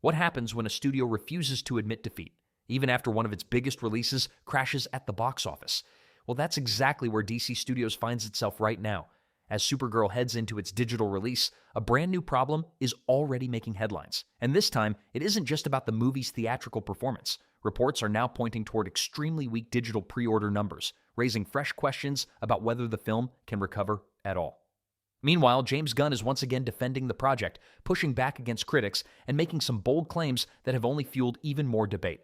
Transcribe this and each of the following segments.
What happens when a studio refuses to admit defeat, even after one of its biggest releases crashes at the box office? Well, that's exactly where DC Studios finds itself right now. As Supergirl heads into its digital release, a brand new problem is already making headlines. And this time, it isn't just about the movie's theatrical performance. Reports are now pointing toward extremely weak digital pre-order numbers, raising fresh questions about whether the film can recover at all. Meanwhile, James Gunn is once again defending the project, pushing back against critics, and making some bold claims that have only fueled even more debate.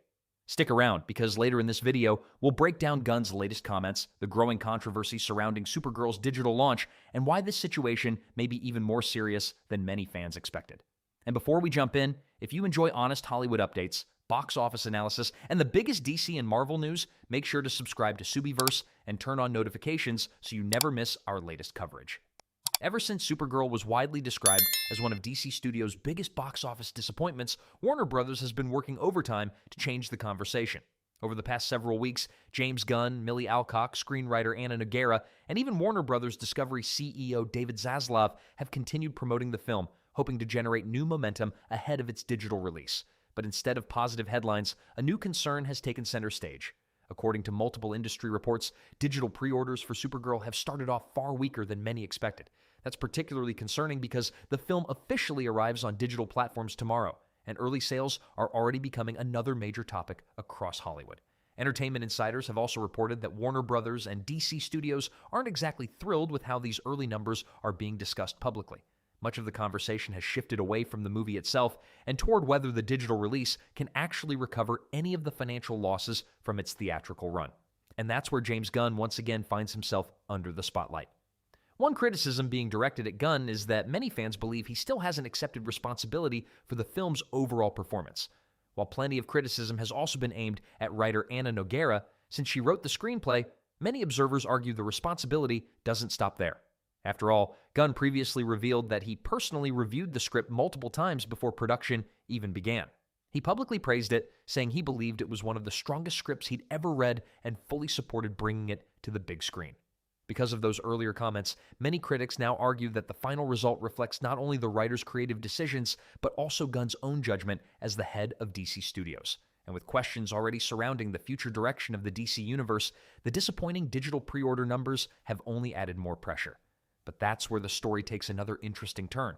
Stick around, because later in this video, we'll break down Gunn's latest comments, the growing controversy surrounding Supergirl's digital launch, and why this situation may be even more serious than many fans expected. And before we jump in, if you enjoy honest Hollywood updates, box office analysis, and the biggest DC and Marvel news, make sure to subscribe to Subiverse and turn on notifications so you never miss our latest coverage. Ever since Supergirl was widely described as one of DC Studios' biggest box office disappointments, Warner Bros. Has been working overtime to change the conversation. Over the past several weeks, James Gunn, Millie Alcock, screenwriter Anna Nogueira, and even Warner Bros. Discovery CEO David Zaslav have continued promoting the film, hoping to generate new momentum ahead of its digital release. But instead of positive headlines, a new concern has taken center stage. According to multiple industry reports, digital pre-orders for Supergirl have started off far weaker than many expected. That's particularly concerning because the film officially arrives on digital platforms tomorrow, and early sales are already becoming another major topic across Hollywood. Entertainment insiders have also reported that Warner Bros. And DC Studios aren't exactly thrilled with how these early numbers are being discussed publicly. Much of the conversation has shifted away from the movie itself and toward whether the digital release can actually recover any of the financial losses from its theatrical run. And that's where James Gunn once again finds himself under the spotlight. One criticism being directed at Gunn is that many fans believe he still hasn't accepted responsibility for the film's overall performance. While plenty of criticism has also been aimed at writer Anna Nogueira, since she wrote the screenplay, many observers argue the responsibility doesn't stop there. After all, Gunn previously revealed that he personally reviewed the script multiple times before production even began. He publicly praised it, saying he believed it was one of the strongest scripts he'd ever read and fully supported bringing it to the big screen. Because of those earlier comments, many critics now argue that the final result reflects not only the writer's creative decisions, but also Gunn's own judgment as the head of DC Studios. And with questions already surrounding the future direction of the DC universe, the disappointing digital pre-order numbers have only added more pressure. But that's where the story takes another interesting turn.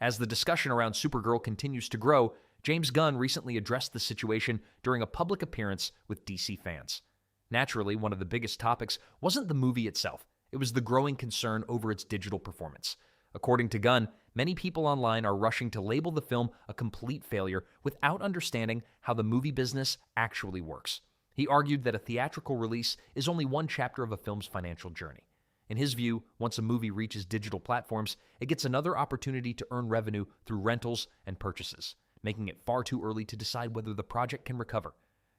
As the discussion around Supergirl continues to grow, James Gunn recently addressed the situation during a public appearance with DC fans. Naturally, one of the biggest topics wasn't the movie itself. It was the growing concern over its digital performance. According to Gunn, many people online are rushing to label the film a complete failure without understanding how the movie business actually works. He argued that a theatrical release is only one chapter of a film's financial journey. In his view, once a movie reaches digital platforms, it gets another opportunity to earn revenue through rentals and purchases, making it far too early to decide whether the project can recover.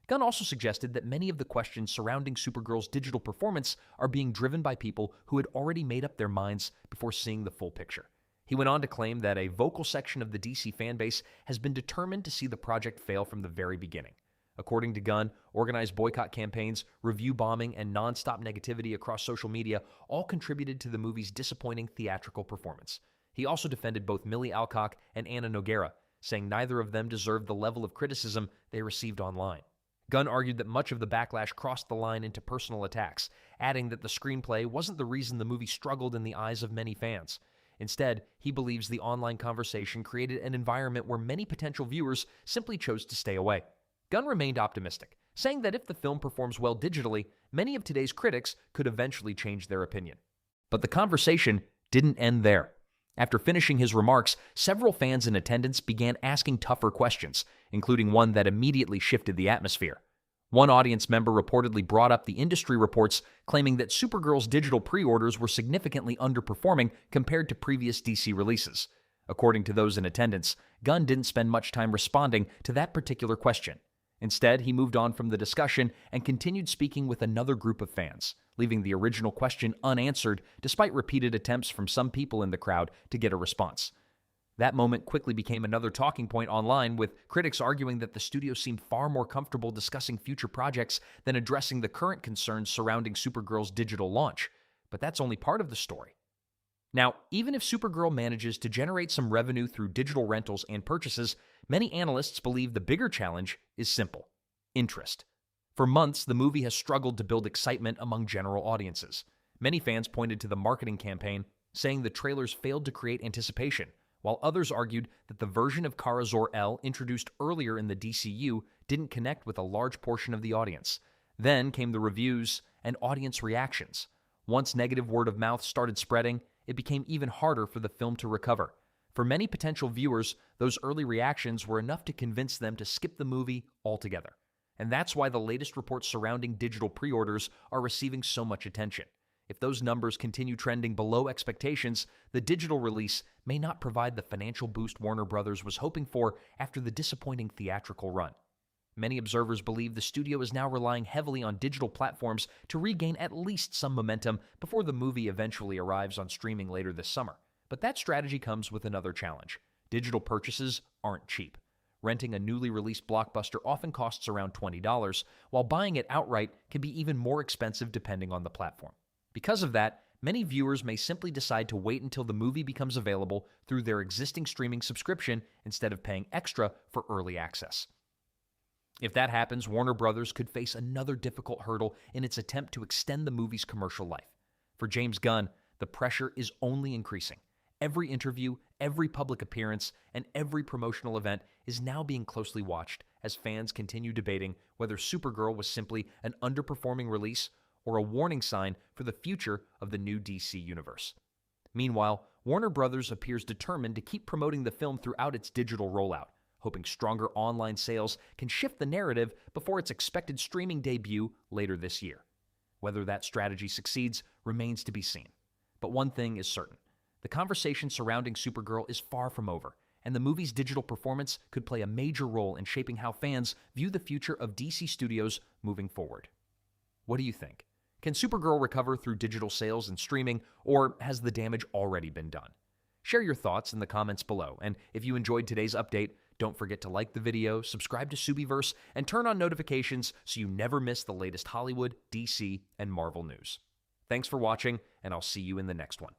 Gunn also suggested that many of the questions surrounding Supergirl's digital performance are being driven by people who had already made up their minds before seeing the full picture. He went on to claim that a vocal section of the DC fanbase has been determined to see the project fail from the very beginning. According to Gunn, organized boycott campaigns, review bombing, and nonstop negativity across social media all contributed to the movie's disappointing theatrical performance. He also defended both Millie Alcock and Anna Nogueira, saying neither of them deserved the level of criticism they received online. Gunn argued that much of the backlash crossed the line into personal attacks, adding that the screenplay wasn't the reason the movie struggled in the eyes of many fans. Instead, he believes the online conversation created an environment where many potential viewers simply chose to stay away. Gunn remained optimistic, saying that if the film performs well digitally, many of today's critics could eventually change their opinion. But the conversation didn't end there. After finishing his remarks, several fans in attendance began asking tougher questions, including one that immediately shifted the atmosphere. One audience member reportedly brought up the industry reports claiming that Supergirl's digital pre-orders were significantly underperforming compared to previous DC releases. According to those in attendance, Gunn didn't spend much time responding to that particular question. Instead, he moved on from the discussion and continued speaking with another group of fans, leaving the original question unanswered despite repeated attempts from some people in the crowd to get a response. That moment quickly became another talking point online, with critics arguing that the studio seemed far more comfortable discussing future projects than addressing the current concerns surrounding Supergirl's digital launch. But that's only part of the story. Now, even if Supergirl manages to generate some revenue through digital rentals and purchases, Many analysts believe the bigger challenge is simple: interest. For months, the movie has struggled to build excitement among general audiences. Many fans pointed to the marketing campaign, saying the trailers failed to create anticipation, while others argued that the version of Kara Zor-El introduced earlier in the DCU didn't connect with a large portion of the audience. Then came the reviews and audience reactions. Once negative word of mouth started spreading, it became even harder for the film to recover. For many potential viewers, those early reactions were enough to convince them to skip the movie altogether. And that's why the latest reports surrounding digital pre-orders are receiving so much attention. If those numbers continue trending below expectations, the digital release may not provide the financial boost Warner Bros. Was hoping for after the disappointing theatrical run. Many observers believe the studio is now relying heavily on digital platforms to regain at least some momentum before the movie eventually arrives on streaming later this summer. But that strategy comes with another challenge. Digital purchases aren't cheap. Renting a newly released blockbuster often costs around $20, while buying it outright can be even more expensive depending on the platform. Because of that, many viewers may simply decide to wait until the movie becomes available through their existing streaming subscription instead of paying extra for early access. If that happens, Warner Bros. Could face another difficult hurdle in its attempt to extend the movie's commercial life. For James Gunn, the pressure is only increasing. Every interview, every public appearance, and every promotional event is now being closely watched as fans continue debating whether Supergirl was simply an underperforming release or a warning sign for the future of the new DC universe. Meanwhile, Warner Bros. Appears determined to keep promoting the film throughout its digital rollout, hoping stronger online sales can shift the narrative before its expected streaming debut later this year. Whether that strategy succeeds remains to be seen. But one thing is certain: the conversation surrounding Supergirl is far from over, and the movie's digital performance could play a major role in shaping how fans view the future of DC Studios moving forward. What do you think? Can Supergirl recover through digital sales and streaming, or has the damage already been done? Share your thoughts in the comments below, and if you enjoyed today's update, don't forget to like the video, subscribe to Subiverse, and turn on notifications so you never miss the latest Hollywood, DC, and Marvel news. Thanks for watching, and I'll see you in the next one.